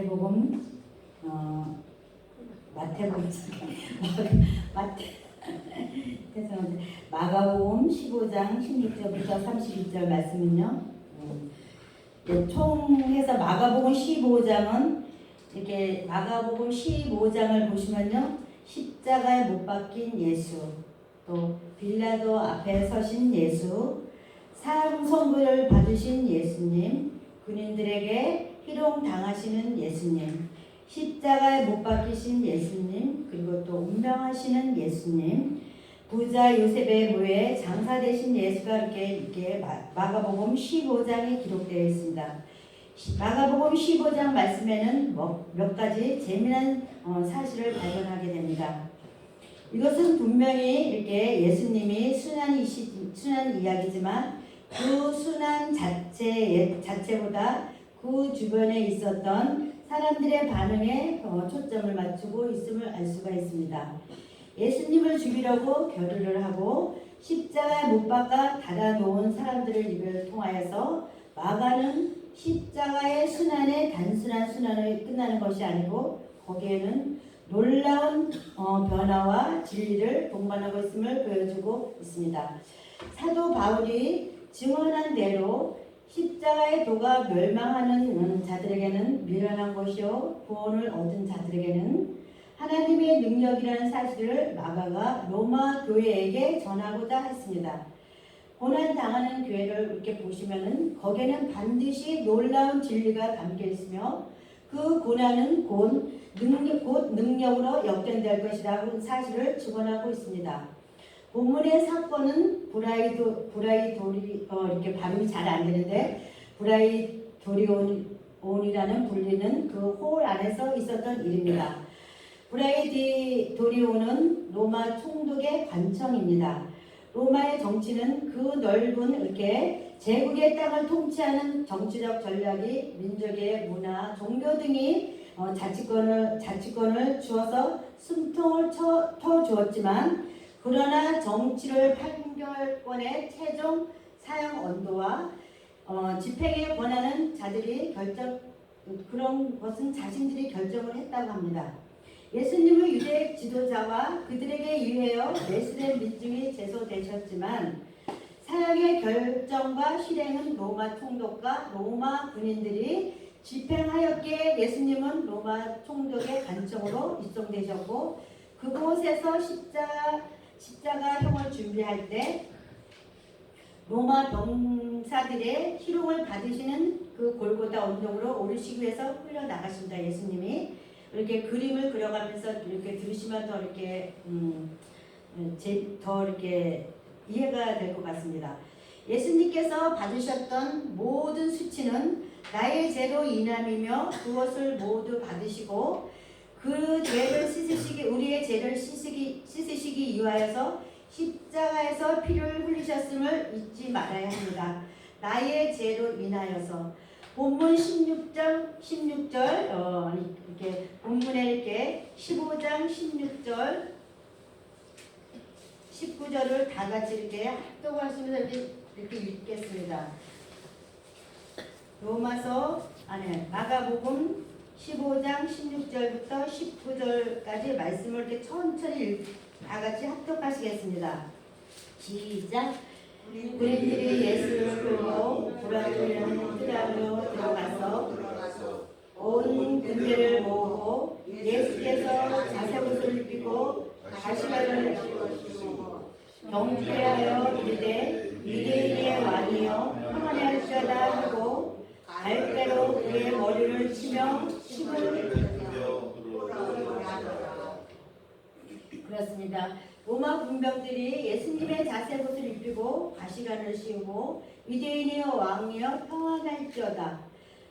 마태복음 마태복음 죄송합니다. 마가복음 15장 16절부터 32절 말씀은요. 총 해서 마가복음 15장은 이렇게 마가복음 15장을 보시면요. 십자가에 못 박힌 예수, 또 빌라도 앞에 서신 예수, 사형 선고를 받으신 예수님, 군인들에게 희롱당하시는 예수님, 십자가에 못 박히신 예수님, 그리고 또 운명하시는 예수님, 부자 요셉의 묘에 장사되신 예수가 이렇게 마가복음 15장에 기록되어 있습니다. 마가복음 15장 말씀에는 몇 가지 재미난 사실을 발견하게 됩니다. 이것은 분명히 이렇게 예수님이 순한 이야기지만 그 순한 자체보다 그 주변에 있었던 사람들의 반응에 초점을 맞추고 있음을 알 수가 있습니다. 예수님을 죽이려고 결의를 하고 십자가에 못 박아 달아놓은 사람들을 입을 통하여서 마가는 십자가의 순환에 단순한 순환을 끝나는 것이 아니고 거기에는 놀라운 변화와 진리를 동반하고 있음을 보여주고 있습니다. 사도 바울이 증언한 대로 십자가의 도가 멸망하는 자들에게는 미련한 것이요 구원을 얻은 자들에게는 하나님의 능력이라는 사실을 마가가 로마 교회에게 전하고자 했습니다. 고난 당하는 교회를 이렇게 보시면은 거기에는 반드시 놀라운 진리가 담겨 있으며 그 고난은 곧 능력으로 역전될 것이라는 사실을 증언하고 있습니다. 본문의 사건은 이렇게 발음이 잘 안 되는데 브라이도리온이라는 불리는 그 홀 안에서 있었던 일입니다. 브라이도리온은 로마 총독의 관청입니다. 로마의 정치는 그 넓은 이렇게 제국의 땅을 통치하는 정치적 전략이 민족의 문화, 종교 등이 자치권을 주어서 숨통을 터주었지만 그러나 정치를 판결권의 최종 사용 언도와 집행에 권하는 자들이 그런 것은 자신들이 결정을 했다고 합니다. 예수님은 유대 지도자와 그들에게 의하여 매수된 민중이 제소되셨지만 사역의 결정과 실행은 로마 총독과 로마 군인들이 집행하였기에 예수님은 로마 총독의 관청으로 입성되셨고 그곳에서 십자가형을 준비할 때 로마 병사들의 희롱을 받으시는 그 골고다 언덕으로 오르시기 위해서 흘러나가십니다. 예수님이 이렇게 그림을 그려가면서 이렇게 들으시면 더 이렇게 더 이렇게 이해가 될 것 같습니다. 예수님께서 받으셨던 모든 수치는 나의 죄로 인함이며 그것을 모두 받으시고 그 죄를 우리의 죄를 씻으시기 위하여서 십자가에서 피를 흘리셨음을 잊지 말아야 합니다. 나의 죄로 인하여서 본문 16절 이렇게 본문에 이렇게 15장 16절 19절을 다 같이 이렇게 합독하시면서 이렇게 읽겠습니다. 마가복음 15장 16절부터 19절까지 말씀을 이렇게 천천히 다 같이 합독하시겠습니다. 시작. 군인들이 예수를 끌고 브라이도리온 뜰로 들어가서 온 군대를 모으고 예수께서 자색옷을 입히고 가시관을 입히고 경배하여 이르되 유대인의 왕이여 평안히 할지어다 하고 갈대로 그의 머리를 치며 침을 뱉으며 그렇습니다. 로마 군병들이 예수님의 자색옷을 입히고 가시관을 씌우고 유대인의 왕이여 평안할지어다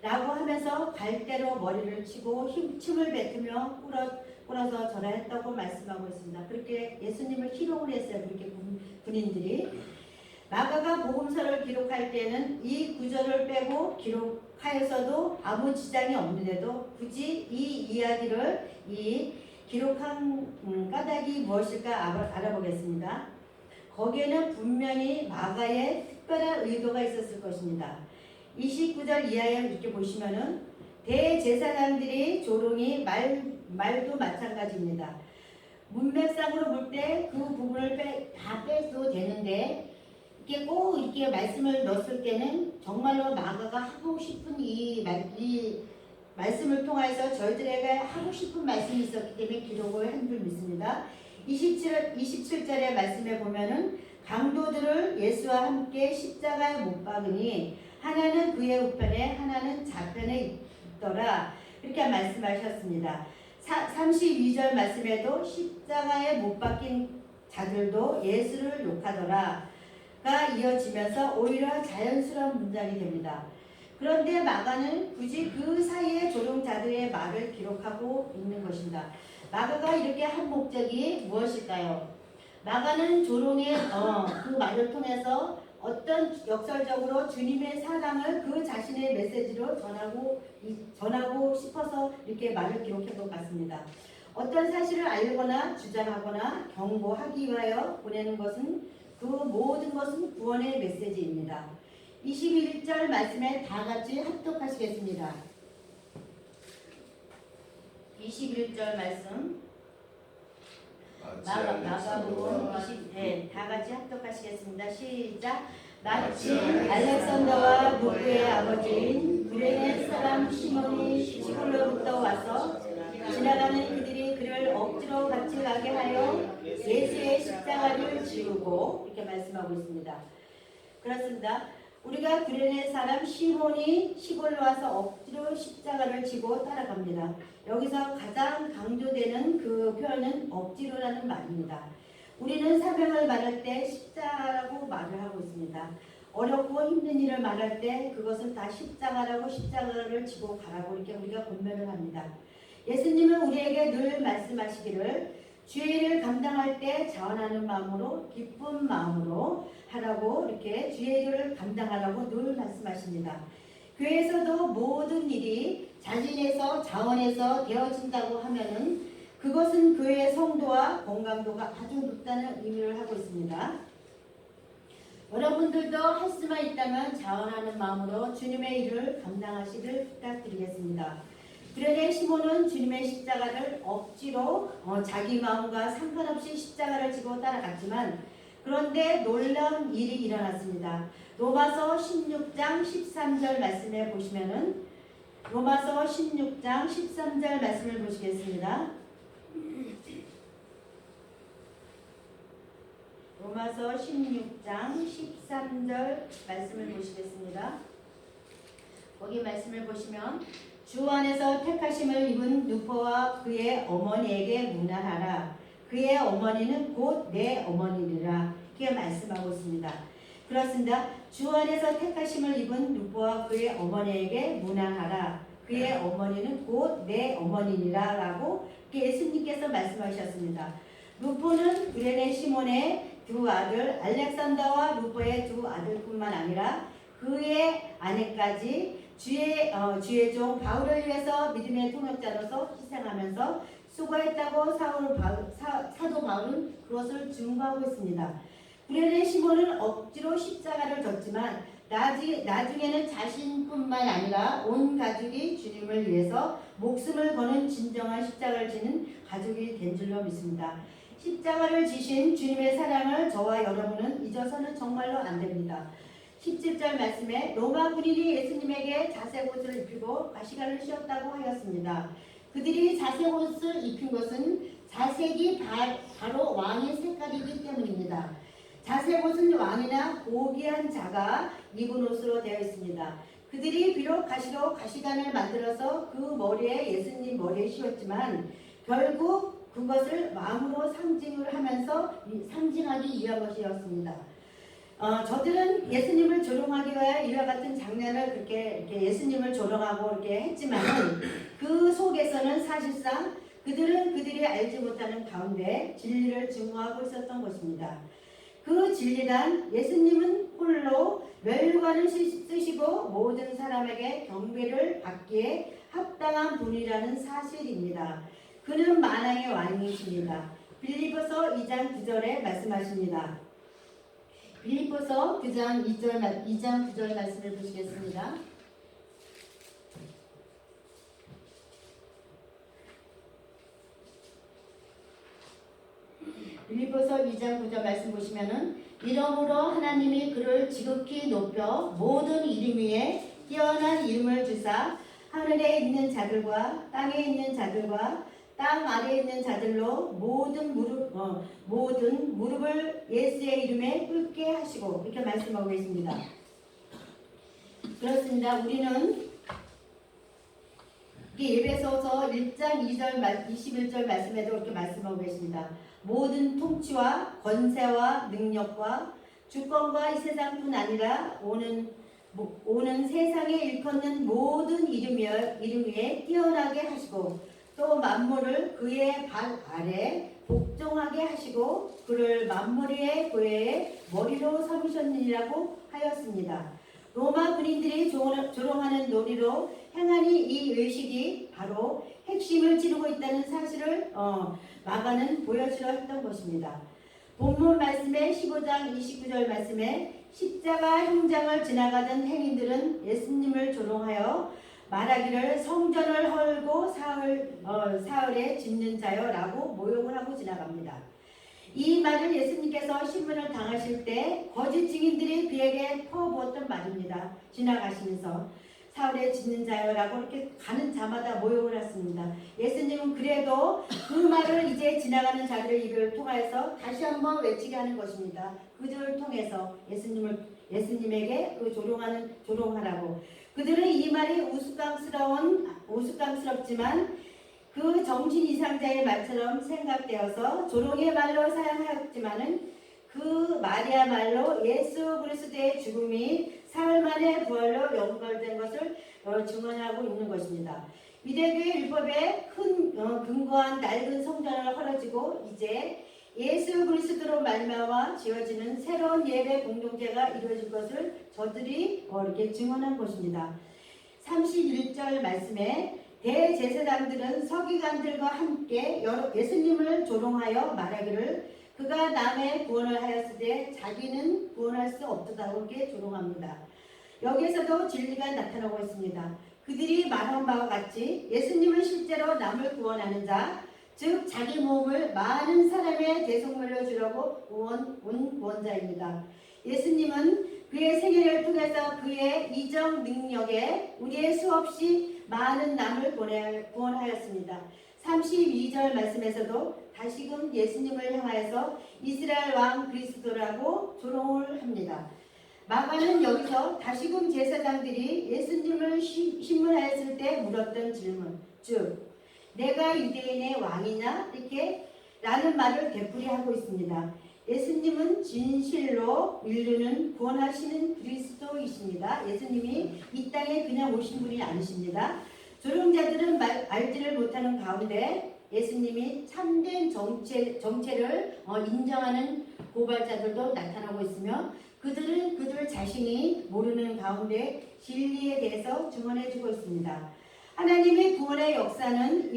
라고 하면서 갈대로 머리를 치고 침을 뱉으며 꿇어서 절하였다고 말씀하고 있습니다. 그렇게 예수님을 희롱을 했어요. 그렇게 군인들이. 마가가 복음서를 기록할 때는 이 구절을 빼고 기록하여서도 아무 지장이 없는데도 굳이 이 이야기를 기록한 까닭이 무엇일까 알아보겠습니다. 거기에는 분명히 마가의 특별한 의도가 있었을 것입니다. 29절 이하에 이렇게 보시면은 대제사장들이 조롱이 말도 마찬가지입니다. 문맥상으로 볼 때 그 부분을 다 빼도 되는데 이게 꼭 이렇게 말씀을 넣었을 때는 정말로 마가가 하고 싶은 이 말씀을 통해서 저희들에게 하고 싶은 말씀이 있었기 때문에 기록을 한 줄 믿습니다. 27절의 말씀에 보면은 강도들을 예수와 함께 십자가에 못 박으니 하나는 그의 우편에 하나는 좌편에 있더라. 이렇게 말씀하셨습니다. 32절 말씀에도 십자가에 못 박힌 자들도 예수를 욕하더라가 이어지면서 오히려 자연스러운 문장이 됩니다. 그런데 마가는 굳이 그 사이에 조롱자들의 말을 기록하고 있는 것입니다. 마가가 이렇게 한 목적이 무엇일까요? 마가는 조롱의 그 말을 통해서 어떤 역설적으로 주님의 사랑을 그 자신의 메시지로 전하고 싶어서 이렇게 말을 기록한 것 같습니다. 어떤 사실을 알거나 주장하거나 경고하기 위하여 보내는 것은 그 모든 것은 구원의 메시지입니다. 21절 말씀에 다 같이 합독하시겠습니다. 21절 말씀 마가복음 20, 다 같이 합독하시겠습니다. 시작. 마치 알렉산더와 루크의 아버지인 구레네 사람 시몬이 시골로부터 와서 지나가는 그들이 그를 억지로 같이 가게 하여 예수의 십자가를 지우고 이렇게 말씀하고 있습니다. 그렇습니다. 우리가 구레네 사람 시몬이 시골로 와서 억지로 십자가를 지고 따라갑니다. 여기서 가장 강조되는 그 표현은 억지로라는 말입니다. 우리는 사명을 말할 때 십자가라고 말을 하고 있습니다. 어렵고 힘든 일을 말할 때 그것은 다 십자가라고 십자가를 지고 가라고 이렇게 우리가 권면을 합니다. 예수님은 우리에게 늘 말씀하시기를 주의 일을 감당할 때 자원하는 마음으로 기쁜 마음으로 하라고 이렇게 주의 일을 감당하라고 늘 말씀하십니다. 교회에서도 모든 일이 자진해서 자원해서 되어진다고 하면은 그것은 교회의 성도와 건강도가 아주 높다는 의미를 하고 있습니다. 여러분들도 할 수만 있다면 자원하는 마음으로 주님의 일을 감당하시길 부탁드리겠습니다. 구레네 시몬은 주님의 십자가를 억지로 자기 마음과 상관없이 십자가를 지고 따라갔지만 그런데 놀라운 일이 일어났습니다. 로마서 16장 13절 말씀에 보시면은 로마서 16장 13절 말씀을 보시겠습니다. 로마서 16장 13절 말씀을 보시겠습니다. 거기 말씀을 보시면 주 안에서 택하심을 입은 누포와 그의 어머니에게 문안하라. 그의 어머니는 곧 내 어머니니라. 이렇게 말씀하고 있습니다. 그렇습니다. 주 안에서 택하심을 입은 누포와 그의 어머니에게 문안하라. 그의 어머니는 곧 내 어머니니라 라고 예수님께서 말씀하셨습니다. 루포는 구레네 시몬의 두 아들 알렉산더와 루포의 두 아들뿐만 아니라 그의 아내까지 주의 종 바울을 위해서 믿음의 통역자로서 희생하면서 수고했다고 사도 바울은 그것을 증거하고 있습니다. 구레네 시몬은 억지로 십자가를 졌지만 나중에는 자신뿐만 아니라 온 가족이 주님을 위해서 목숨을 거는 진정한 십자가를 지는 가족이 된 줄로 믿습니다. 십자가를 지신 주님의 사랑을 저와 여러분은 잊어서는 정말로 안 됩니다. 17절 말씀에 로마 군인이 예수님에게 자색 옷을 입히고 가시관을 씌웠다고 하였습니다. 그들이 자색 옷을 입힌 것은 자색이 바로 왕의 색깔이기 때문입니다. 자색 옷은 왕이나 고귀한 자가 입은 옷으로 되어 있습니다. 그들이 비록 가시로 가시관을 만들어서 그 머리에 예수님 머리에 씌웠지만 결국 그것을 왕으로 상징을 하면서 상징하기 위한 것이었습니다. 저들은 예수님을 조롱하기 위해 이와 같은 장면을 그렇게 예수님을 조롱하고 이렇게 했지만은 그 속에서는 사실상 그들은 그들이 알지 못하는 가운데 진리를 증거하고 있었던 것입니다. 그 진리란 예수님은 홀로 멸관을 쓰시고 모든 사람에게 경배를 받기에 합당한 분이라는 사실입니다. 그는 만왕의 왕이십니다. 빌립보서 2장 9절에 말씀하십니다. 빌립보서 2장 9절 말씀을 보시겠습니다. 빌립보서 2장 9절 말씀 보시면은 이러므로 하나님이 그를 지극히 높여 모든 이름 위에 뛰어난 이름을 주사 하늘에 있는 자들과 땅에 있는 자들과 땅 아래에 있는 자들로 모든 무릎을 예수의 이름에 꿇게 하시고 이렇게 말씀하고 있습니다. 그렇습니다. 우리는 에베소서 1장 21절 말씀에도 이렇게 말씀하고 계십니다. 모든 통치와 권세와 능력과 주권과 이 세상뿐 아니라 오는 세상에 일컫는 모든 이름 위에 뛰어나게 하시고 또 만물을 그의 발 아래 복종하게 하시고 그를 만물 위의 교회의 머리로 삼으셨느니라고 하였습니다. 로마 군인들이 조롱하는 논리로 행하니 이 의식이 바로 핵심을 지르고 있다는 사실을 마가는 보여주려 했던 것입니다. 본문 말씀의 15장 29절 말씀에 십자가 형장을 지나가던 행인들은 예수님을 조롱하여 말하기를 성전을 헐고 사흘에 짓는 자여 라고 모욕을 하고 지나갑니다. 이 말을 예수님께서 신문을 당하실 때 거짓 증인들이 그에게 퍼부었던 말입니다. 지나가시면서 사흘에 짓는 자여라고 이렇게 가는 자마다 모욕을 했습니다. 예수님은 그래도 그 말을 이제 지나가는 자들의 입을 통해서 다시 한번 외치게 하는 것입니다. 그들을 통해서 예수님에게 그 조롱하라고. 그들은 이 말이 우스꽝스럽지만 그 정신 이상자의 말처럼 생각되어서 조롱의 말로 사용하였지만은 그 말이야말로 예수 그리스도의 죽음이 사흘 만에 부활로 연결된 것을 증언하고 있는 것입니다. 유대교의 율법에 근거한 낡은 성전을 헐어지고 이제 예수 그리스도로 말미암아 지어지는 새로운 예배 공동체가 이루어질 것을 저들이 이렇게 증언한 것입니다. 31절 말씀에 대제사장들은 서기관들과 함께 예수님을 조롱하여 말하기를 그가 남의 구원을 하였을 때 자기는 구원할 수 없다고 이렇게 조롱합니다. 여기에서도 진리가 나타나고 있습니다. 그들이 말한 바와 같이 예수님은 실제로 남을 구원하는 자, 즉 자기 몸을 많은 사람의 대속물로 주려고 온 구원자입니다. 예수님은 그의 생애를 통해서 그의 이적 능력에 우리의 수없이 많은 남을 구원하였습니다. 32절 말씀에서도 다시금 예수님을 향하여서 이스라엘 왕 그리스도라고 조롱을 합니다. 마가는 여기서 다시금 제사장들이 예수님을 신문하였을 때 물었던 질문, 즉 내가 유대인의 왕이냐? 이렇게 라는 말을 되풀이하고 있습니다. 예수님은 진실로 인류는 구원하시는 그리스도이십니다. 예수님이 이 땅에 그냥 오신 분이 아니십니다. 조롱자들은 알지를 못하는 가운데 예수님이 참된 정체를 인정하는 고발자들도 나타나고 있으며 그들은 그들 자신이 모르는 가운데 진리에 대해서 증언해주고 있습니다. 하나님의 구원의 역사는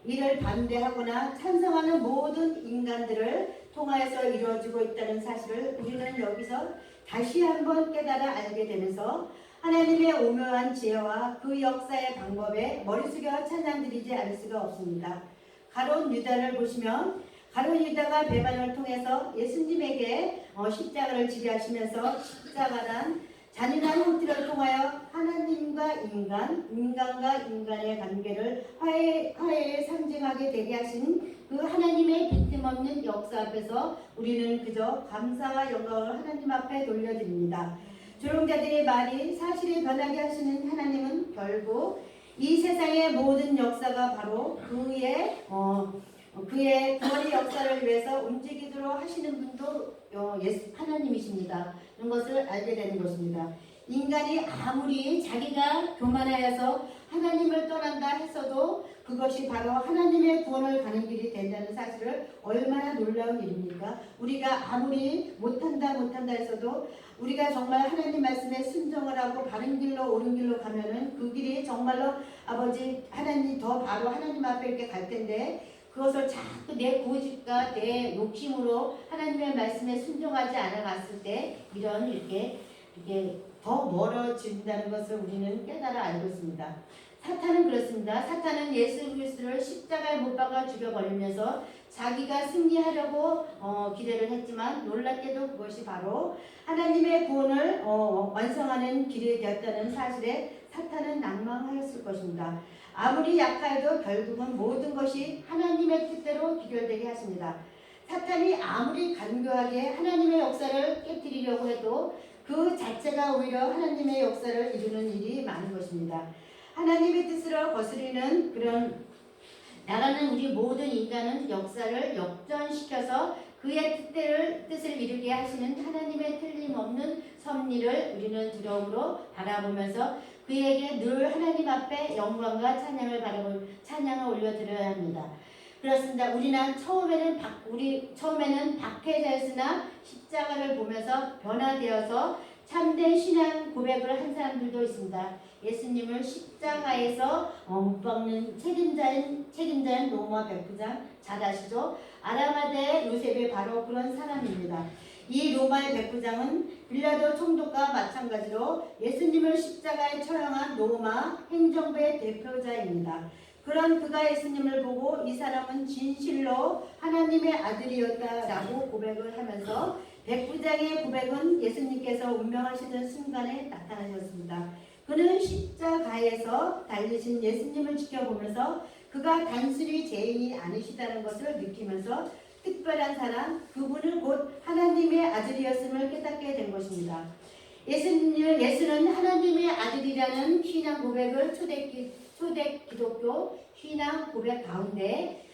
이를 반대하거나 찬성하는 모든 인간들을 통하여서 이루어지고 있다는 사실을 우리는 여기서 다시 한번 깨달아 알게 되면서 하나님의 오묘한 지혜와 그 역사의 방법에 머리 숙여 찬양드리지 않을 수가 없습니다. 가룟 유다를 보시면 가룟 유다가 배반을 통해서 예수님에게 십자가를 지게 하시면서 십자가란 잔인한 형태를 통하여 하나님과 인간과 인간의 관계를 화해에 상징하게 되게 하신 그 하나님의 빈틈없는 역사 앞에서 우리는 그저 감사와 영광을 하나님 앞에 돌려드립니다. 조롱자들의 말이 사실이 변하게 하시는 하나님은 결국 이 세상의 모든 역사가 바로 그의 구원의 역사를 위해서 움직이도록 하시는 분도 하나님이십니다. 이런 것을 알게 되는 것입니다. 인간이 아무리 자기가 교만하여서 하나님을 떠난다 했어도 그것이 바로 하나님의 구원을 가는 길이 된다는 사실을 얼마나 놀라운 일입니까? 우리가 아무리 못한다 했어도 우리가 정말 하나님 말씀에 순종을 하고 바른 길로 옳은 길로 가면은 그 길이 정말로 아버지 하나님 더 바로 하나님 앞에 이렇게 갈 텐데 그것을 자꾸 내 고집과 내 욕심으로 하나님의 말씀에 순종하지 않아 갔을 때 이게 더 멀어진다는 것을 우리는 깨달아 알고 있습니다. 사탄은 그렇습니다. 사탄은 예수 그리스도를 십자가에 못 박아 죽여버리면서 자기가 승리하려고 기대를 했지만 놀랍게도 그것이 바로 하나님의 구원을 완성하는 길이 되었다는 사실에 사탄은 낭망하였을 것입니다. 아무리 약하여도 결국은 모든 것이 하나님의 뜻대로 귀결되게 하십니다. 사탄이 아무리 간교하게 하나님의 역사를 깨뜨리려고 해도 그 자체가 오히려 하나님의 역사를 이루는 일이 많은 것입니다. 하나님의 뜻으로 거스르는 그런 나라는 우리 모든 인간은 역사를 역전시켜서 그의 뜻을 이루게 하시는 하나님의 틀림없는 섭리를 우리는 두려움으로 바라보면서 그에게 늘 하나님 앞에 영광과 찬양을 올려드려야 합니다. 그렇습니다. 우리는 처음에는 박해자였으나 십자가를 보면서 변화되어서 참된 신앙 고백을 한 사람들도 있습니다. 예수님을 십자가에서 못 박는 책임자인 로마 백부장 잘 아시죠? 아라마대 요셉이 바로 그런 사람입니다. 이 로마의 백부장은 빌라도 총독과 마찬가지로 예수님을 십자가에 처형한 로마 행정부의 대표자입니다. 그런 그가 예수님을 보고 이 사람은 진실로 하나님의 아들이었다라고 고백을 하면서 백부장의 고백은 예수님께서 운명하시던 순간에 나타나셨습니다. 그는 십자가에서 달리신 예수님을 지켜보면서 그가 단순히 죄인이 아니시다는 것을 느끼면서 특별한 사람, 그분을 곧 하나님의 아들이었음을 깨닫게 된 것입니다. 예수는 하나님의 아들이라는 신앙 고백을 초대 기독교 신앙 고백 가운데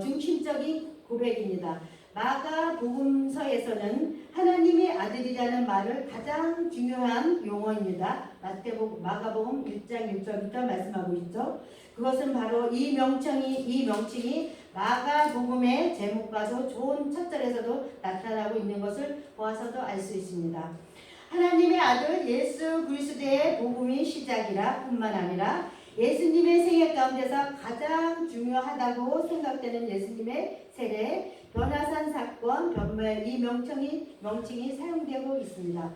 중심적인 고백입니다. 마가복음서에서는 하나님의 아들이라는 말을 가장 중요한 용어입니다. 마가복음 1장 1절부터 말씀하고 있죠. 그것은 바로 이 명칭이 마가복음의 제목과도 좋은 첫 절에서도 나타나고 있는 것을 보아서도 알 수 있습니다. 하나님의 아들 예수 그리스도의 복음이 시작이라 뿐만 아니라 예수님의 생애 가운데서 가장 중요하다고 생각되는 예수님의 세례, 변화산 사건, 변모의 이 명칭이 사용되고 있습니다.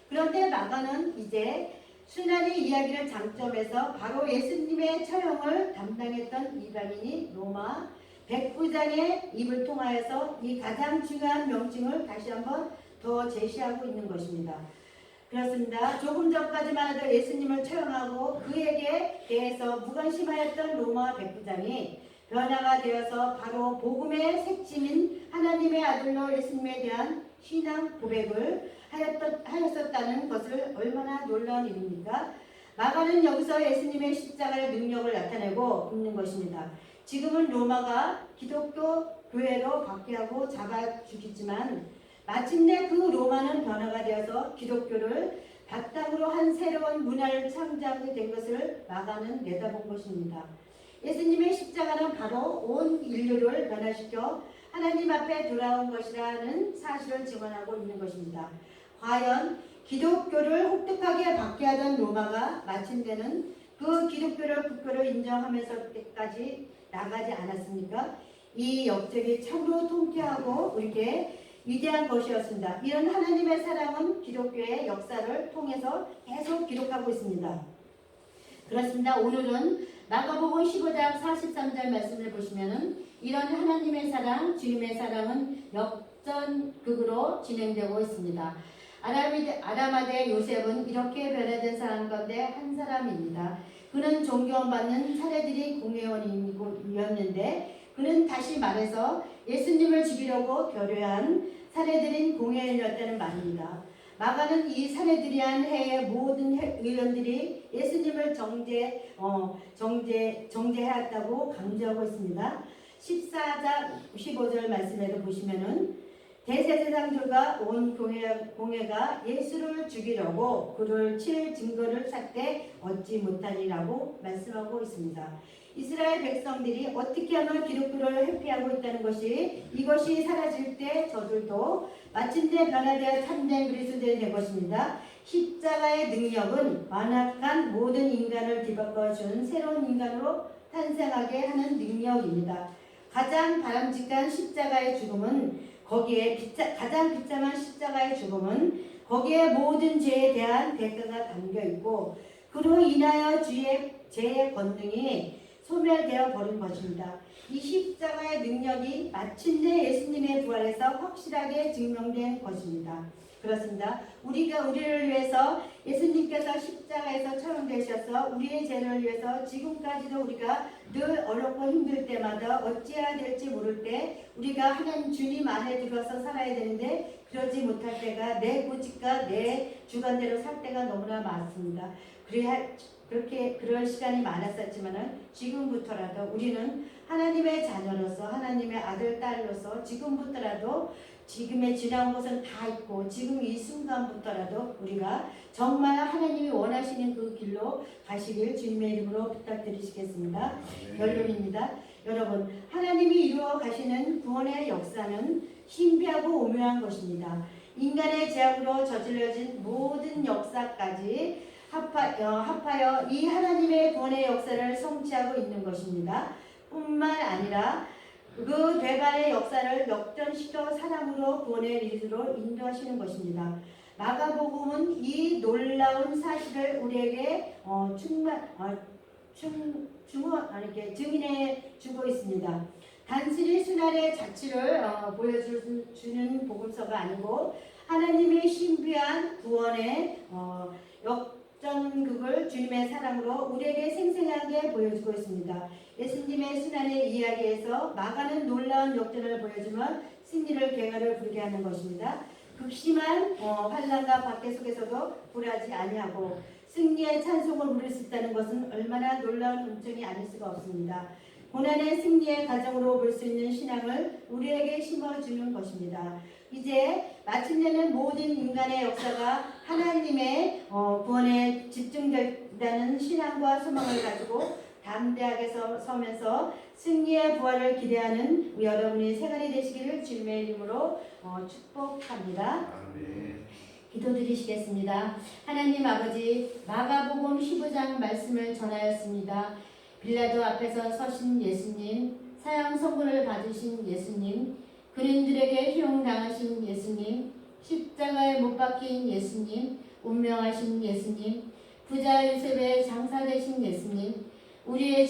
그런데 마가는 이제 순환의 이야기를 장점에서 바로 예수님의 처형을 담당했던 이방인이 로마 백부장의 입을 통하여서 이 가장 중요한 명칭을 다시 한번 더 제시하고 있는 것입니다. 그렇습니다. 조금 전까지만 해도 예수님을 처형하고 그에게 대해서 무관심하였던 로마 백부장이 변화가 되어서 바로 복음의 색침인 하나님의 아들로 예수님에 대한 신앙 고백을 하였었다는 것을 얼마나 놀라운 일입니까? 마가는 여기서 예수님의 십자가의 능력을 나타내고 있는 것입니다. 지금은 로마가 기독교 교회로 박해하고 잡아 죽이지만 마침내 그 로마는 변화가 되어서 기독교를 바탕으로 한 새로운 문화를 창조하게 된 것을 마가는 내다본 것입니다. 예수님의 십자가는 바로 온 인류를 변화시켜 하나님 앞에 돌아온 것이라는 사실을 증언하고 있는 것입니다. 과연 기독교를 혹독하게 박해하던 로마가 마침내는 그 기독교를 국교로 인정하면서까지 나가지 않았습니까? 이 역적이 참으로 통쾌하고 우리에게 위대한 것이었습니다. 이런 하나님의 사랑은 기독교의 역사를 통해서 계속 기록하고 있습니다. 그렇습니다. 오늘은 마가복음 15장 43절 말씀을 보시면은 이런 하나님의 사랑, 주님의 사랑은 역전극으로 진행되고 있습니다. 아라마대 요셉은 이렇게 변화된 사람 가운데 한 사람입니다. 그는 존경받는 사례들이 공회원이었는데 그는 다시 말해서 예수님을 죽이려고 결의한 사례들인 공회원이었다는 말입니다. 마가는 이 사례들이한 해의 모든 의원들이 예수님을 정죄하였다고 강조하고 있습니다. 14장 15절 말씀에도 보시면은 대제사장들과 온 공회가 예수를 죽이려고 그를 칠 증거를 찾되 얻지 못하니라고 말씀하고 있습니다. 이스라엘 백성들이 어떻게 하면 기독교를 회피하고 있다는 것이 이것이 사라질 때 저들도 마침내 변화되어 참된 그리스도인이 된 것입니다. 십자가의 능력은 완악한 모든 인간을 뒤바꿔주는 새로운 인간으로 탄생하게 하는 능력입니다. 가장 바람직한 십자가의 죽음은 가장 비참한 십자가의 죽음은 거기에 모든 죄에 대한 대가가 담겨 있고 그로 인하여 죄의 권능이 소멸되어 버린 것입니다. 이 십자가의 능력이 마침내 예수님의 부활에서 확실하게 증명된 것입니다. 그렇습니다. 우리를 위해서 예수님께서 십자가에서 처형되셔서 우리의 죄를 위해서 지금까지도 우리가 늘 어렵고 힘들 때마다 어찌해야 될지 모를 때 우리가 하나님 주님 안에 들어서 살아야 되는데 그러지 못할 때가 내 고집과 내 주관대로 살 때가 너무나 많습니다. 그렇게 그럴 시간이 많았었지만은 지금부터라도 우리는 하나님의 자녀로서 하나님의 아들 딸로서 지금부터라도 지금의 지나온 것은 다 있고 지금 이 순간부터라도 우리가 정말 하나님이 원하시는 그 길로 가시길 주님의 이름으로 부탁드리시겠습니다. 결론입니다. 여러분, 하나님이 이루어 가시는 구원의 역사는 신비하고 오묘한 것입니다. 인간의 죄악으로 저질러진 모든 역사까지 합하여 이 하나님의 구원의 역사를 성취하고 있는 것입니다. 뿐만 아니라 그 대반의 역사를 역전시켜 사랑으로 구원의 일으로 인도하시는 것입니다. 마가복음은 이 놀라운 사실을 우리에게 증인해 주고 있습니다. 단순히 순환의 자취를 보여주는 복음서가 아니고 하나님의 신비한 구원의 역전극을 주님의 사랑으로 우리에게 생생하게 보여주고 있습니다. 예수님의 순환의 이야기에서 마가는 놀라운 역전을 보여주면 승리를 갱하를 부르게 하는 것입니다. 극심한 환난과 박해 속에서도 불하지 아니하고 승리의 찬송을 부를 수 있다는 것은 얼마나 놀라운 은총이 아닐 수가 없습니다. 고난의 승리의 과정으로 볼 수 있는 신앙을 우리에게 심어주는 것입니다. 이제 마침내는 모든 인간의 역사가 하나님의 구원에 집중된다는 신앙과 소망을 가지고 담대하게 서면서 승리의 부활을 기대하는 여러분의 생활이 되시기를 주님의 이름으로 축복합니다. 아멘. 기도드리시겠습니다. 하나님 아버지, 마가복음 15장 말씀을 전하였습니다. 빌라도 앞에서 서신 예수님, 사형 선고를 받으신 예수님, 그린들에게 희롱당하신 예수님, 십자가에 못 박힌 예수님, 운명하신 예수님, 부자 요셉의 장사 되신 예수님, 우리의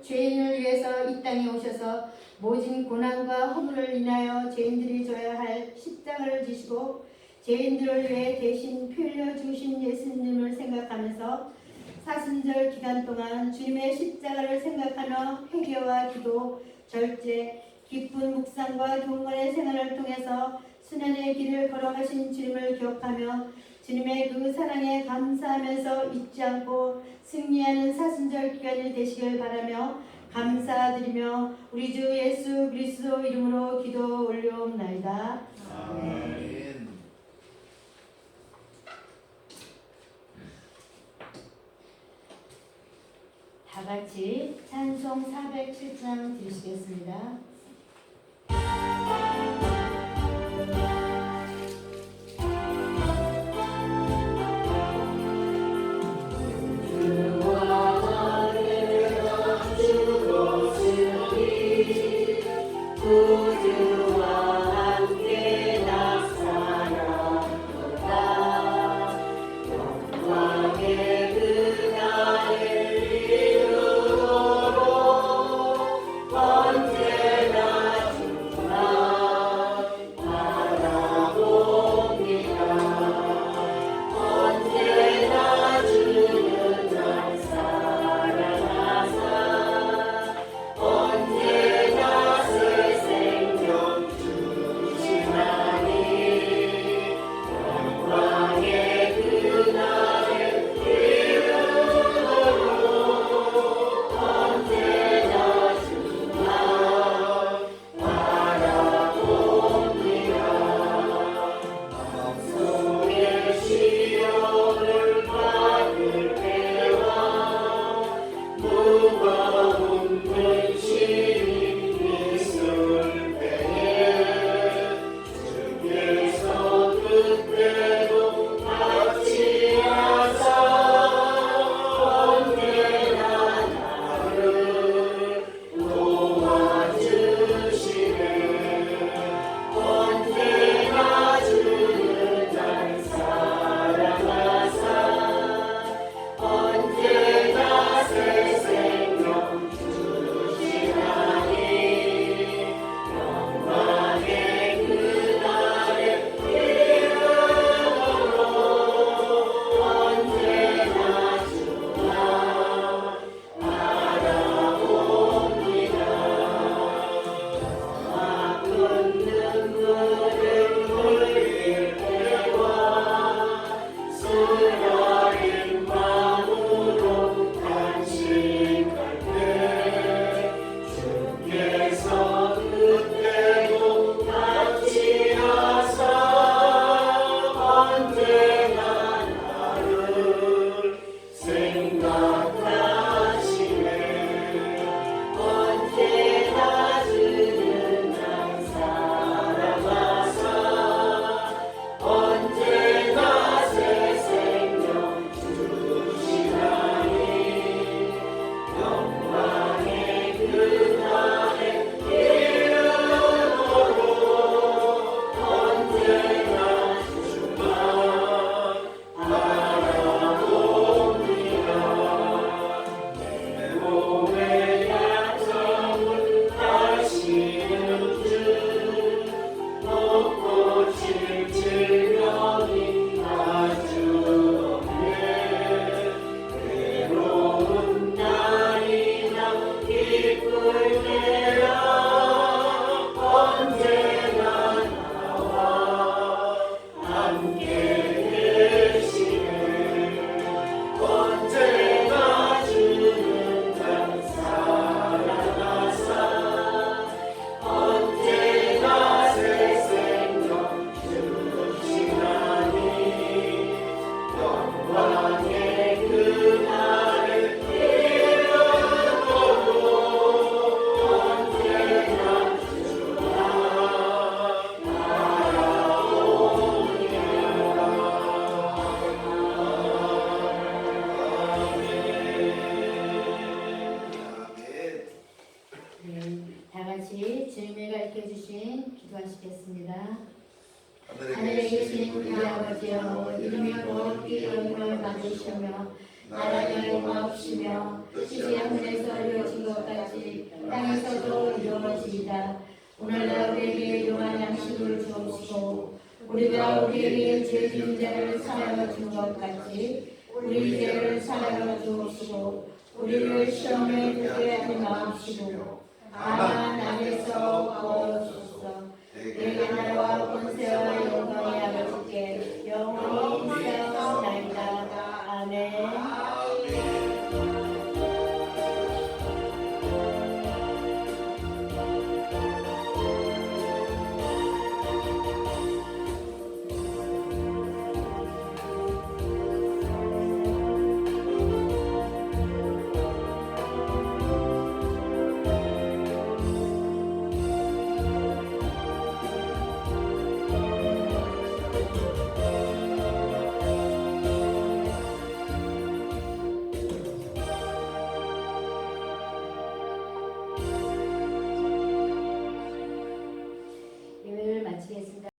죄인을 위해서 이 땅에 오셔서 모진 고난과 허물을 인하여 죄인들이 져야 할 십자가를 지시고 죄인들을 위해 대신 피 흘려 주신 예수님을 생각하면서 사순절 기간 동안 주님의 십자가를 생각하며 회개와 기도, 절제, 기쁜 묵상과 경건의 생활을 통해서 순환의 길을 걸어가신 주님을 기억하며 주님의 그 사랑에 감사하면서 잊지 않고 승리하는 사순절 기간이 되시길 바라며 감사드리며 우리 주 예수 그리스도 이름으로 기도 올려옵나이다. 아멘. 다 같이 찬송 407장 드리시겠습니다. 언제나 주만 하늘에 계신 우리 아버지여 이름이 거룩히 영광을 받으시며 나라가 영화없으며 뜻이 하늘에서 이루어진 것 같이 땅에서도 이루어지이다. 오늘날 우리에게 일용할 양식을 주옵시고 우리가 우리에게 죄 지은 자를 사하여 준 것 같이 우리 죄를 사하여 주옵시고 우리를 시험에 들게 하지 마옵시고 다만 악에서 구하옵소서. 내게 나라와